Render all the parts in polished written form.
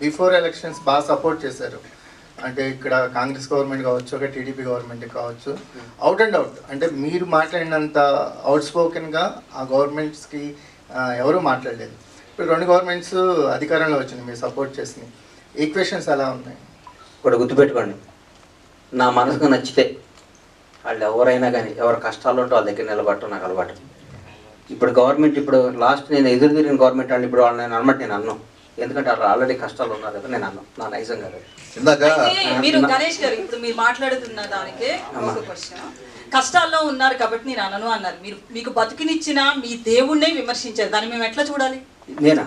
Before elections బాగా support చేశారు. అంటే ఇక్కడ కాంగ్రెస్ గవర్నమెంట్ కావచ్చు, ఒక టీడీపీ గవర్నమెంట్ కావచ్చు, అవుట్ అండ్ అవుట్ అంటే మీరు మాట్లాడినంత అవుట్ స్పోకెన్గా ఆ గవర్నమెంట్స్కి ఎవరూ మాట్లాడలేదు. ఇప్పుడు రెండు గవర్నమెంట్స్ అధికారంలో వచ్చినాయి, మీరు సపోర్ట్ చేసినాయి. ఈక్వేషన్స్ ఎలా ఉన్నాయి? ఇప్పుడు గుర్తుపెట్టుకోండి, నా మనసుకు నచ్చితే వాళ్ళు ఎవరైనా కానీ ఎవరు కష్టాలు ఉంటే వాళ్ళ దగ్గర నిలబడటం నాకు అలవాటు. ఇప్పుడు గవర్నమెంట్ ఇప్పుడు లాస్ట్ నేను ఎదురు తిరిగిన గవర్నమెంట్ వాళ్ళు ఇప్పుడు వాళ్ళని అనమాట నేను అన్నాను, ఎందుకంటే వాళ్ళు ఆల్రెడీ కష్టాలు ఉన్నారు కదా, నేను అన్నాను నా నైజం కాదు. మీరు గణేష్ గారు ఇప్పుడు మీరు మాట్లాడుతున్న దానికి ఒక క్వశ్చన్, కష్టాల్లో ఉన్నారు కాబట్టి నేను అనను అన్నారు. మీరు మీకు బతుకునిచ్చిన మీ దేవుణ్ణే విమర్శించారు, దాన్ని మేము ఎట్లా చూడాలి? నేనా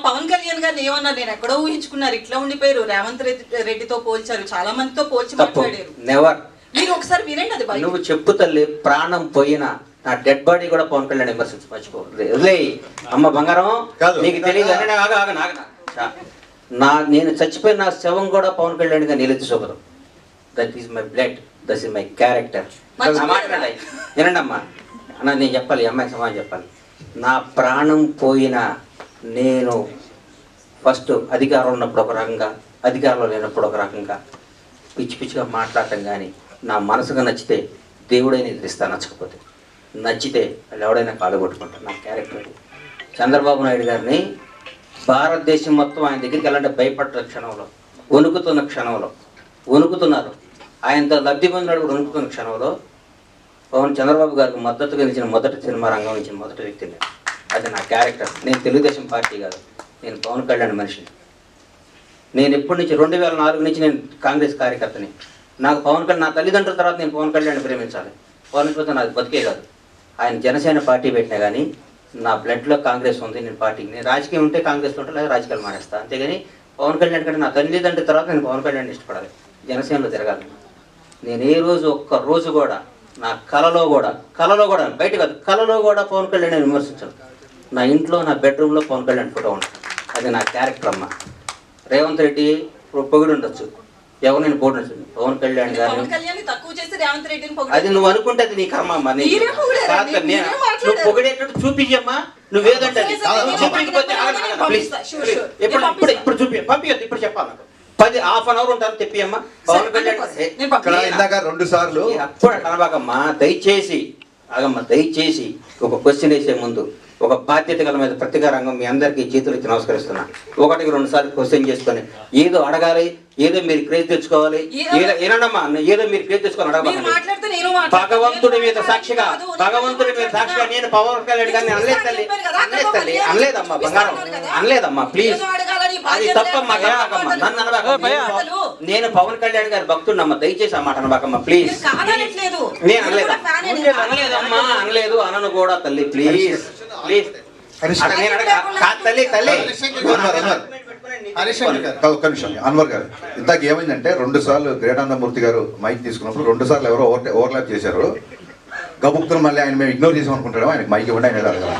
పవన్ కళ్యాణ్ గారిని ఏమన్నారు? నేను ఎక్కడో ఊహించుకున్నారు, ఇట్లా ఉండిపోయారు. రేవంత్ రెడ్డితో పోల్చారు, చాలా మందితో పోల్చి మాట్లాడారు. నెవర్. మీరు ఒకసారి వినండి, అది నువ్వు చెప్పు తల్లి, ప్రాణం పోయినా నా డెడ్ బాడీ కూడా పవన్ కళ్యాణ్ విమర్శించి మర్చిపోలే. అమ్మ బంగారం నీకు తెలియదు నేను చచ్చిపోయిన నా శవం కూడా పవన్ కళ్యాణ్ గా నిలెత్తి చూపదు. That is my blood, that is my character. మాట్లాడాలి వినండి అమ్మా అన్న, నేను చెప్పాలి, అమ్మాయికి సమాధానం చెప్పాలి. నా ప్రాణం పోయినా నేను ఫస్ట్ అధికారం ఉన్నప్పుడు ఒక రకంగా, అధికారంలో లేనప్పుడు ఒక రకంగా పిచ్చి పిచ్చిగా మాట్లాడటం. కానీ నా మనసుగా నచ్చితే దేవుడైనా ఎదిరిస్తా, నచ్చకపోతే నచ్చితే వాళ్ళు ఎవడైనా కాలు కొట్టుకుంటారు. నా క్యారెక్టర్. చంద్రబాబు నాయుడు గారిని భారతదేశం మొత్తం ఆయన దగ్గరికి వెళ్ళాలంటే భయపడ్డ క్షణంలో, వణుకుతున్న క్షణంలో, వణుకుతున్నారు. ఆయనతో లబ్ధి పొందినాడు కూడా వణుకుతున్న క్షణంలో చంద్రబాబు గారికి మద్దతుగా నిలిచిన మొదటి సినిమా రంగం నుంచి మొదటి వ్యక్తిని. అది నా క్యారెక్టర్. నేను తెలుగుదేశం పార్టీ కాదు, నేను పవన్ కళ్యాణ్ మనిషిని. నేను ఎప్పటి నుంచి 2004 నుంచి నేను కాంగ్రెస్ కార్యకర్తని. నాకు పవన్ కళ్యాణ్, నా తల్లిదండ్రుల తర్వాత నేను పవన్ కళ్యాణ్ ప్రేమించాలి. పవన్ కళ్యాణ్ నాకు బతికే కాదు. ఆయన జనసేన పార్టీ పెట్టినా కానీ నా బ్లడ్లో కాంగ్రెస్ ఉంది. నేను పార్టీకి, నేను రాజకీయం ఉంటే కాంగ్రెస్లో ఉంటే లేదా రాజకీయాలు మానేస్తాను. అంతేగాని పవన్ కళ్యాణ్ కంటే నా తల్లిదండ్రుల తర్వాత నేను పవన్ కళ్యాణ్ ఇష్టపడాలి, జనసేనలో తిరగాలి. నేను ఏ రోజు ఒక్క రోజు కూడా నా కలలో కూడా బయట కాదు, కలలో కూడా పవన్ కళ్యాణ్ విమర్శించాను. నా ఇంట్లో నా బెడ్రూమ్లో పవన్ కళ్యాణ్ ఫోటో ఉంటుంది. అది నా క్యారెక్టర్ అమ్మ. రేవంత్ రెడ్డి పొగిడి ఉండొచ్చు, ఎవరు నేను పోటీ పవన్ కళ్యాణ్ గారు అది నువ్వు అనుకుంటే అది నీ కర్మ అమ్మా. నువ్వు పొగిడేటట్టు చూపించమ్మా, నువ్వేదంటే ఇప్పుడు చూపి పంపించద్దు, ఇప్పుడు చెప్పాలి నాకు 10-1/2 hour ఉంటాను తెప్పియమ్మా. పవన్ కళ్యాణ్ ఇందాక 2 సార్లు అప్పుడు కనబాకమ్మా. దయచేసి ఆగమ్మా, దయచేసి ఒక క్వశ్చన్ వేసే ముందు ఒక బాధ్యత గల మీద ప్రతిగా రంగం మీ అందరికీ చేతులు ఇచ్చి నమస్కరిస్తున్నా. 1-2 సార్లు క్వశ్చన్ చేసుకొని ఏదో అడగాలి, ఏదో మీరు క్రేజ్ తెచ్చుకోవాలి, ఏనమ్మా ఏదో మీరు క్రేజ్ తెచ్చుకొని అడగబాలి. భగవంతుడి మీద సాక్షిగా నేను పవన్ కళ్యాణ్ గారిని అనలేదమ్మా బంగారం, అనలేదమ్మా ప్లీజ్, అది తప్పమ్మా. నన్ను అనబాకమ్మా, నేను పవన్ కళ్యాణ్ గారి భక్తున్నమ్మా, దయచేసి ఆ మాట అనబాకమ్మా ప్లీజ్. నేను అనలేదమ్మా, అనలేదు, అనను కూడా తల్లి ప్లీజ్ ప్లీజ్. ఒక్క నిమిషం అన్వర్ గారు, ఇందాక ఏమైందంటే 2 సార్లు గ్రేటానందమూర్తి గారు మైక్ తీసుకున్నప్పుడు 2 సార్లు ఎవరో ఓవర్లాప్ చేశారు. గబుక్తులు మళ్ళీ ఆయన మేము ఇగ్నోర్ చేసాం అనుకుంటాడు, ఆయనకు మైక్ ఇవ్వండి, ఆయన అడగాలి.